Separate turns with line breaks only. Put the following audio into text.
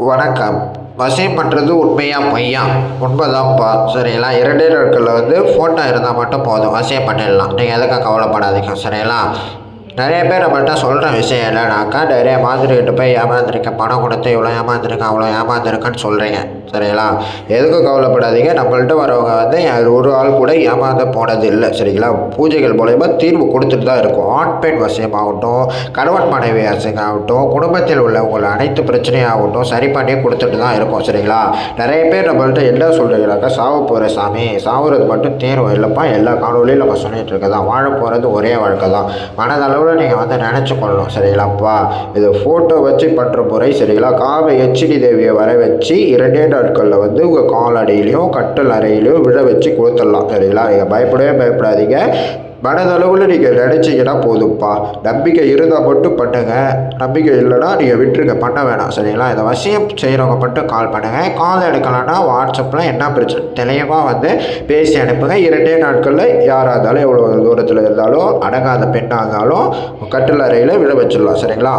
வணக்கம். வசியம் பண்ணுறது உண்மையா பொய்யா? உண்மைதான்ப்பா. சரிங்களா? 2 நாட்களில் ஃபோட்டோ இருந்தால் மட்டும் போதும், வசியம் பண்ணிடலாம். நீங்கள் எதுக்கும் கவலைப்படாதீங்க. சரிங்களா? நிறைய பேர் நம்மள்ட்ட சொல்கிற விஷயம் என்னன்னாக்கா, நிறைய மாந்திரிகிட்ட போய் ஏமாந்துருக்கேன், பணம் கொடுத்து இவ்வளோ ஏமாந்துருக்கேன், அவ்வளோ ஏமாந்துருக்கேன்னு சொல்கிறீங்க. சரிங்களா? எதுக்கும் கவலைப்படாதீங்க. நம்மள்ட்ட வரவங்க யார் ஒரு ஆள் கூட ஏமாந்து போனது இல்லை. சரிங்களா? பூஜைகள் மூலயமா தீர்வு கொடுத்துட்டு தான் இருக்கும். ஆண் பெண் வசியமாகட்டும், கணவன் மனைவி வசியமாகட்டும், குடும்பத்தில் உள்ள உங்கள் அனைத்து பிரச்சனையாகட்டும் சரி பண்ணி கொடுத்துட்டு தான் இருக்கும். சரிங்களா? நிறைய பேர் நம்மள்ட்ட என்ன சொல்கிறீங்களாக்கா, சாவு போகிற சாமி, சாவுறது மட்டும் தேர்வு இல்லைப்பா, எல்லா காணொலியும் நம்ம சொல்லிகிட்டு இருக்கதான், வாழ போகிறது ஒரே வாழ்க்கை தான், மனதளவு நீங்கள் நினச்சி கொள்ளணும். சரிங்களாப்பா? இது ஃபோட்டோ வச்சு பண்ணுற முறை. சரிங்களா? காவை எச்டி தேவியை வர வச்சு 2 நாட்களில் உங்கள் காலடியிலையும் கட்டல் அறையிலையும் விழ வச்சு கொடுத்துடலாம். சரிங்களா? நீங்கள் பயப்படாதீங்க. மனதளவில் நீங்கள் நினச்சிங்கன்னா போதும்ப்பா. நம்பிக்கை இருந்தால் மட்டும் பண்ணுங்கள், நம்பிக்கை இல்லைன்னா நீங்கள் விட்டுருங்க, பண்ண வேணாம். சரிங்களா? இதை வசியம் செய்கிறவங்க மட்டும் கால் பண்ணுங்கள். கால் எடுக்கலைன்னா வாட்ஸ்அப்பில் என்ன பிரச்சனை தெளிவாக பேசி அனுப்புங்க. 2 நாட்களில் யாராக இருந்தாலும் எவ்வளோ தூரத்தில் இருந்தாலும், அடங்காத பெண்ணாக இருந்தாலும் கட்டில் அறையில் விழ வச்சிடலாம். சரிங்களா?